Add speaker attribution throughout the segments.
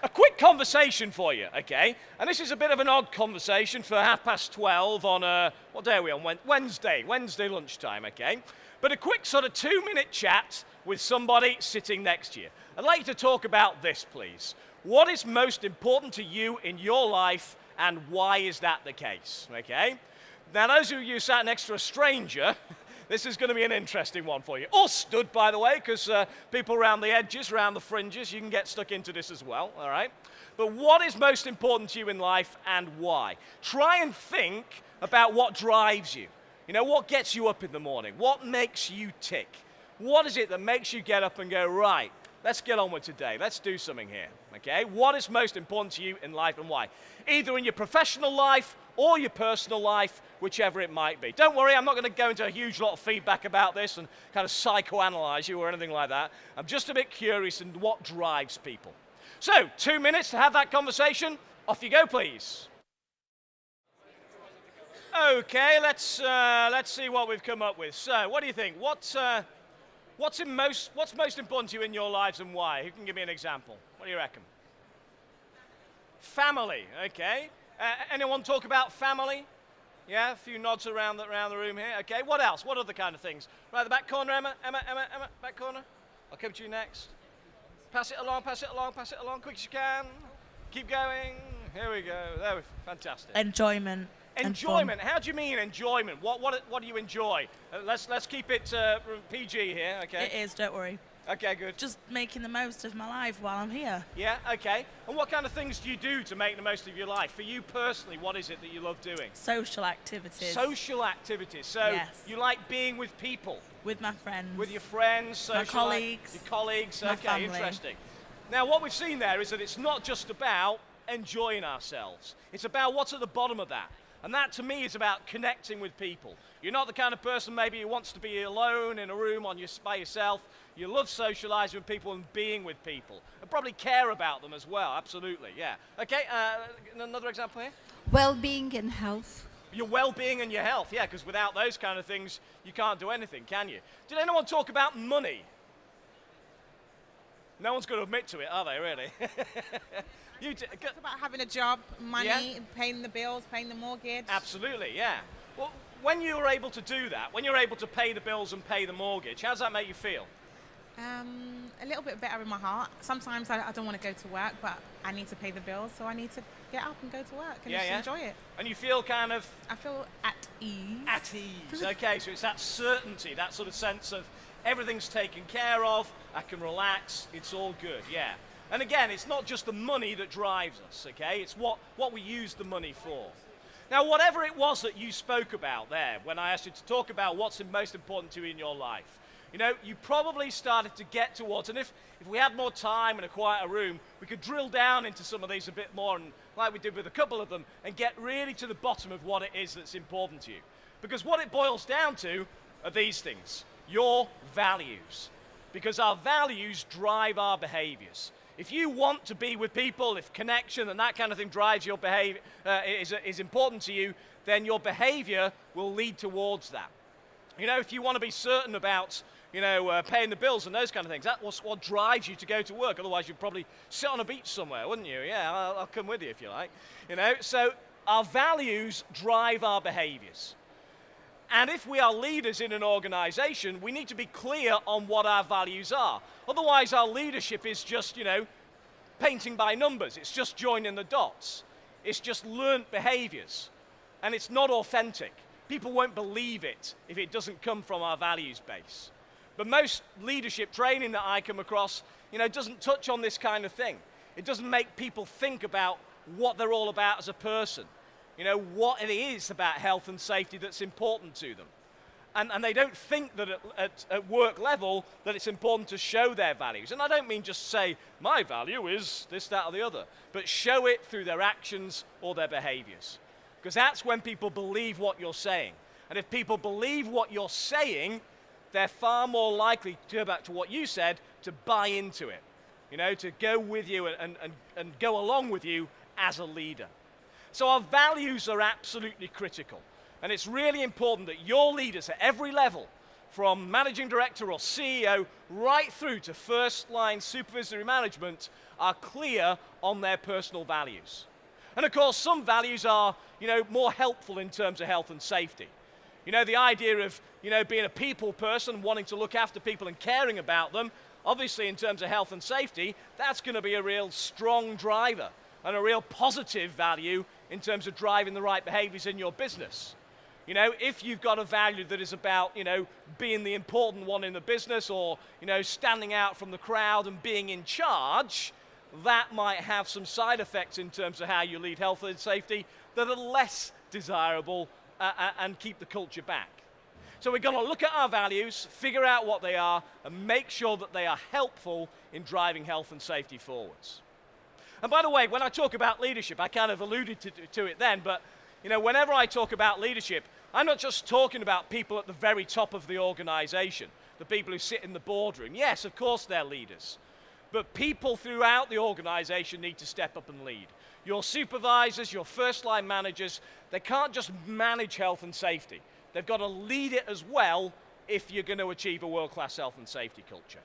Speaker 1: a quick conversation for you, okay? And this is a bit of an odd conversation for 12:30 on, what day are we on? Wednesday lunchtime, okay? But a quick sort of 2-minute chat with somebody sitting next to you. I'd like you to talk about this, please. What is most important to you in your life, and why is that the case, okay? Now, those of you sat next to a stranger, this is going to be an interesting one for you. Or stood, by the way, because people around the edges, around the fringes, you can get stuck into this as well, all right? But what is most important to you in life and why? Try and think about what drives you. You know, what gets you up in the morning? What makes you tick? What is it that makes you get up and go, right, let's get on with today. Let's do something here, okay? What is most important to you in life and why? Either in your professional life or your personal life, whichever it might be. Don't worry, I'm not going to go into a huge lot of feedback about this and kind of psychoanalyze you or anything like that. I'm just a bit curious in what drives people. So, 2 minutes to have that conversation. Off you go, please. Okay, let's see what we've come up with. So, what do you think? What's most important to you in your lives and why? Who can give me an example? What do you reckon? Family, okay. Anyone talk about family? Yeah, a few nods around the room here. Okay, what else? What other kind of things? Right, the back corner, Emma, back corner. I'll come to you next. Pass it along, quick as you can. Keep going. Here we go. There we go. Fantastic.
Speaker 2: Enjoyment.
Speaker 1: Enjoyment. How do you mean enjoyment? What do you enjoy? Let's keep it PG here. Okay.
Speaker 2: It is. Don't worry.
Speaker 1: Okay, good.
Speaker 2: Just making the most of my life while I'm here.
Speaker 1: Yeah. Okay. And what kind of things do you do to make the most of your life? For you personally, what is it that you love doing?
Speaker 2: Social activities.
Speaker 1: Social activities. So
Speaker 2: yes.
Speaker 1: You like being with people.
Speaker 2: With my friends.
Speaker 1: With your friends.
Speaker 2: My colleagues.
Speaker 1: Your colleagues.
Speaker 2: My
Speaker 1: okay.
Speaker 2: family.
Speaker 1: Interesting. Now, what we've seen there is that it's not just about enjoying ourselves. It's about what's at the bottom of that. And that, to me, is about connecting with people. You're not the kind of person maybe who wants to be alone in a room by yourself. You love socializing with people and being with people. And probably care about them as well, absolutely, yeah. Okay, another example here?
Speaker 3: Well-being and health.
Speaker 1: Your well-being and your health, yeah, because without those kind of things, you can't do anything, can you? Did anyone talk about money? No one's going to admit to it, are they, really?
Speaker 4: It's about having a job, money,
Speaker 1: yeah?
Speaker 4: Paying the bills, paying the mortgage.
Speaker 1: Absolutely, yeah. Well, when you're able to do that, when you're able to pay the bills and pay the mortgage, how does that make you feel?
Speaker 4: A little bit better in my heart. Sometimes I don't want to go to work, but I need to pay the bills, so I need to get up and go to work and just enjoy it.
Speaker 1: And you feel kind of...
Speaker 4: I feel at ease.
Speaker 1: At ease, okay, so it's that certainty, that sort of sense of everything's taken care of, I can relax, it's all good, yeah. And again, it's not just the money that drives us, okay? It's what we use the money for. Now, whatever it was that you spoke about there, when I asked you to talk about what's most important to you in your life, you know, you probably started to get towards, and if we had more time and a quieter room, we could drill down into some of these a bit more, and like we did with a couple of them, and get really to the bottom of what it is that's important to you. Because what it boils down to are these things, your values. Because our values drive our behaviors. If you want to be with people, if connection and that kind of thing drives your behavior, is important to you, then your behavior will lead towards that. You know, if you want to be certain about, you know, paying the bills and those kind of things, that's what drives you to go to work. Otherwise, you'd probably sit on a beach somewhere, wouldn't you? Yeah, I'll come with you if you like. You know, so our values drive our behaviors. And if we are leaders in an organization, we need to be clear on what our values are. Otherwise, our leadership is just, you know, painting by numbers. It's just joining the dots. It's just learnt behaviors. And it's not authentic. People won't believe it if it doesn't come from our values base. But most leadership training that I come across, you know, doesn't touch on this kind of thing. It doesn't make people think about what they're all about as a person. You know, what it is about health and safety that's important to them. And they don't think that at work level that it's important to show their values. And I don't mean just say, my value is this, that, or the other, but show it through their actions or their behaviors. Because that's when people believe what you're saying. And if people believe what you're saying, they're far more likely, to go back to what you said, to buy into it. You know, to go with you and go along with you as a leader. So our values are absolutely critical. And it's really important that your leaders at every level from managing director or CEO right through to first line supervisory management are clear on their personal values. And of course, some values are, more helpful in terms of health and safety. The idea of, being a people person, wanting to look after people and caring about them, obviously in terms of health and safety, that's going to be a real strong driver and a real positive value in terms of driving the right behaviors in your business. If you've got a value that is about, being the important one in the business or, standing out from the crowd and being in charge, that might have some side effects in terms of how you lead health and safety that are less desirable and keep the culture back. So we've got to look at our values, figure out what they are, and make sure that they are helpful in driving health and safety forwards. And by the way, when I talk about leadership, I kind of alluded to it then, but whenever I talk about leadership, I'm not just talking about people at the very top of the organization, the people who sit in the boardroom. Yes, of course they're leaders, but people throughout the organization need to step up and lead. Your supervisors, your first-line managers, they can't just manage health and safety. They've got to lead it as well if you're going to achieve a world-class health and safety culture.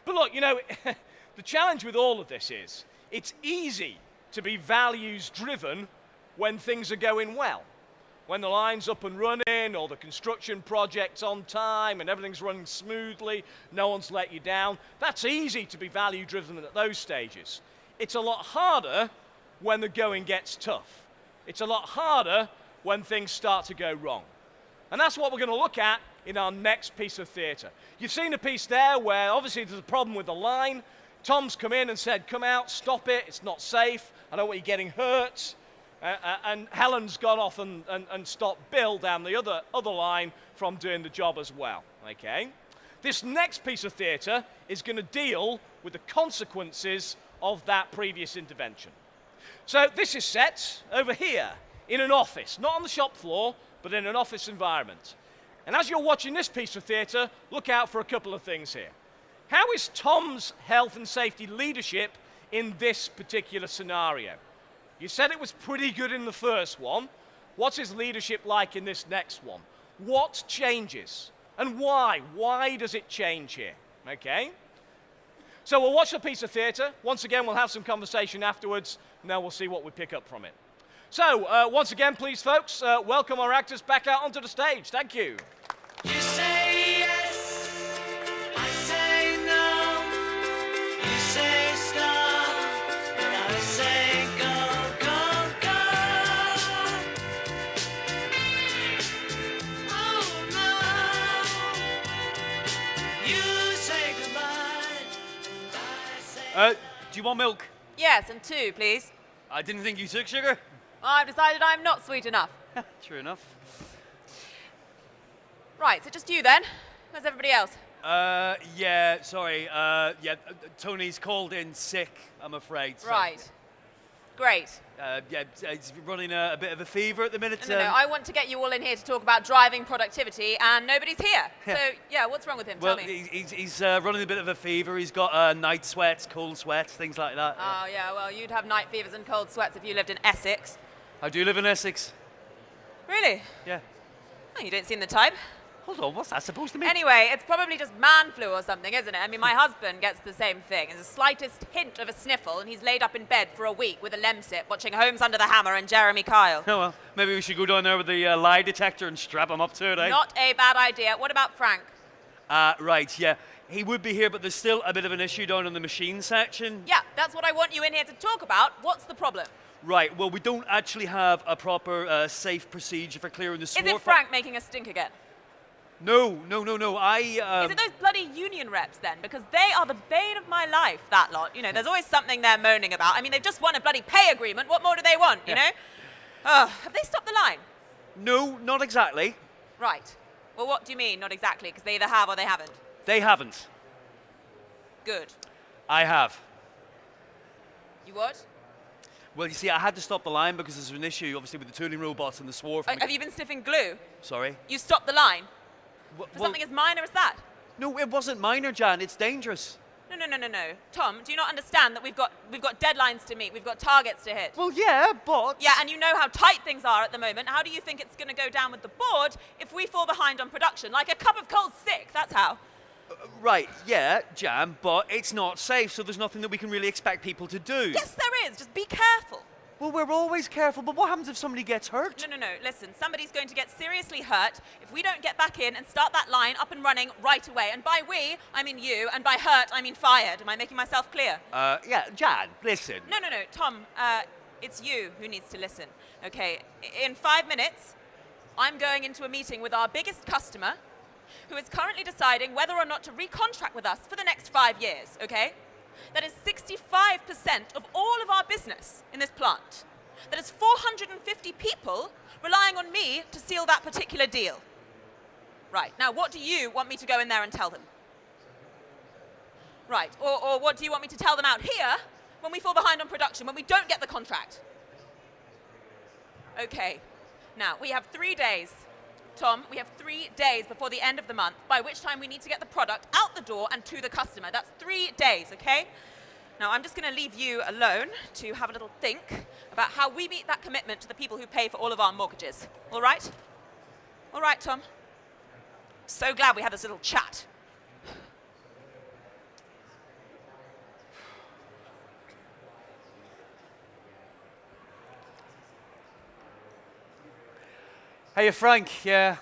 Speaker 1: But look, the challenge with all of this is it's easy to be values-driven when things are going well. When the line's up and running or the construction project's on time and everything's running smoothly, no one's let you down. That's easy to be value-driven at those stages. It's a lot harder when the going gets tough. It's a lot harder when things start to go wrong. And that's what we're going to look at in our next piece of theatre. You've seen a piece there where obviously there's a problem with the line. Tom's come in and said, come out, stop it, it's not safe, I don't want you getting hurt. And Helen's gone off and stopped Bill down the other line from doing the job as well, okay? This next piece of theatre is going to deal with the consequences of that previous intervention. So this is set over here in an office, not on the shop floor, but in an office environment. And as you're watching this piece of theatre, look out for a couple of things here. How is Tom's health and safety leadership in this particular scenario? You said it was pretty good in the first one. What's his leadership like in this next one? What changes? And why? Why does it change here? Okay? So we'll watch the piece of theatre. Once again, we'll have some conversation afterwards, and then we'll see what we pick up from it. So, once again, please, folks, welcome our actors back out onto the stage. Thank you.
Speaker 5: You say yes, I say no. You say stop, and I say go, go, go. Oh no. You say goodbye, and I say
Speaker 6: Do you want milk?
Speaker 7: Yes, and 2, please.
Speaker 6: I didn't think you took sugar.
Speaker 7: I've decided I'm not sweet enough.
Speaker 6: True enough.
Speaker 7: Right, so just you then. Where's everybody else?
Speaker 6: Yeah, sorry. Tony's called in sick, I'm afraid. So,
Speaker 7: Right. Great.
Speaker 6: yeah, he's running a bit of a fever at the minute.
Speaker 7: No, I want to get you all in here to talk about driving productivity, and nobody's here. So, yeah, what's wrong with him?
Speaker 6: Well,
Speaker 7: Tell me.
Speaker 6: he's running a bit of a fever. He's got night sweats, cold sweats, things like that.
Speaker 7: Oh, yeah, well, you'd have night fevers and cold sweats if you lived in Essex.
Speaker 6: I do live in Essex.
Speaker 7: Really?
Speaker 6: Yeah.
Speaker 7: Oh, you don't seem the type.
Speaker 6: Hold on, what's that supposed to mean?
Speaker 7: Anyway, it's probably just man flu or something, isn't it? I mean, my husband gets the same thing. There's the slightest hint of a sniffle, and he's laid up in bed for a week with a Lemsip, watching Holmes Under the Hammer and Jeremy Kyle.
Speaker 6: Oh, well, maybe we should go down there with the lie detector and strap him up to it, eh?
Speaker 7: Not a bad idea. What about Frank?
Speaker 6: Right, yeah. He would be here, but there's still a bit of an issue down in the machine section.
Speaker 7: Yeah, that's what I want you in here to talk about. What's the problem?
Speaker 6: Right, well, we don't actually have a proper safe procedure for clearing the
Speaker 7: Is
Speaker 6: swarf.
Speaker 7: it Frank making a stink again?
Speaker 6: No.
Speaker 7: Is it those bloody union reps then? Because they are the bane of my life, that lot. You know, there's always something they're moaning about. I mean, they've just won a bloody pay agreement. What more do they want, you know? Have they stopped the line?
Speaker 6: No, not exactly.
Speaker 7: Right. Well, what do you mean, not exactly? Because they either have or they haven't.
Speaker 6: They haven't.
Speaker 7: Good.
Speaker 6: I have.
Speaker 7: You what?
Speaker 6: Well, you see, I had to stop the line because there's an issue, obviously, with the tooling robots and the swarf.
Speaker 7: Have you been sniffing glue?
Speaker 6: Sorry?
Speaker 7: You stopped the line?
Speaker 6: Well,
Speaker 7: For something as minor as that?
Speaker 6: no, it wasn't minor, Jan. It's dangerous.
Speaker 7: No. Tom, do you not understand that we've got deadlines to meet, we've got targets to hit?
Speaker 6: Well, yeah, but...
Speaker 7: Yeah, and you know how tight things are at the moment. How do you think it's going to go down with the board if we fall behind on production? Like a cup of cold sick, that's how.
Speaker 6: Right, yeah, Jam, but it's not safe, so there's nothing that we can really expect people to do.
Speaker 7: Yes, there is. Just be careful.
Speaker 6: Well, we're always careful, but what happens if somebody gets hurt?
Speaker 7: No. Listen, somebody's going to get seriously hurt if we don't get back in and start that line up and running right away. And by we, I mean you, and by hurt, I mean fired. Am I making myself clear?
Speaker 6: Yeah, Jan, listen.
Speaker 7: No. Tom, it's you who needs to listen. Okay, in 5 minutes, I'm going into a meeting with our biggest customer, who is currently deciding whether or not to recontract with us for the next 5 years, okay? That is 65% of all of our business in this plant. That is 450 people relying on me to seal that particular deal. Right, now what do you want me to go in there and tell them? Right, or what do you want me to tell them out here when we fall behind on production, when we don't get the contract? Okay, now we have 3 days. Tom, we have 3 days before the end of the month, by which time we need to get the product out the door and to the customer. That's 3 days, okay? Now, I'm just going to leave you alone to have a little think about how we meet that commitment to the people who pay for all of our mortgages. All right? All right, Tom. So glad we had this little chat.
Speaker 6: Hey, Frank, yeah,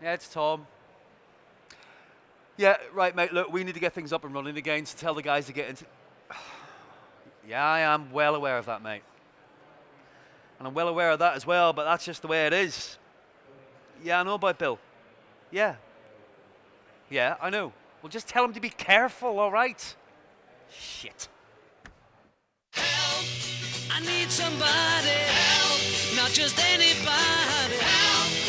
Speaker 6: it's Tom. Yeah, right, mate, look, we need to get things up and running again, so tell the guys to get into... Yeah, I am well aware of that, mate. And I'm well aware of that as well, but that's just the way it is. Yeah, I know about Bill. Yeah, I know. Well, just tell him to be careful, all right? Shit.
Speaker 5: Help! I need somebody. Help! Not just anybody.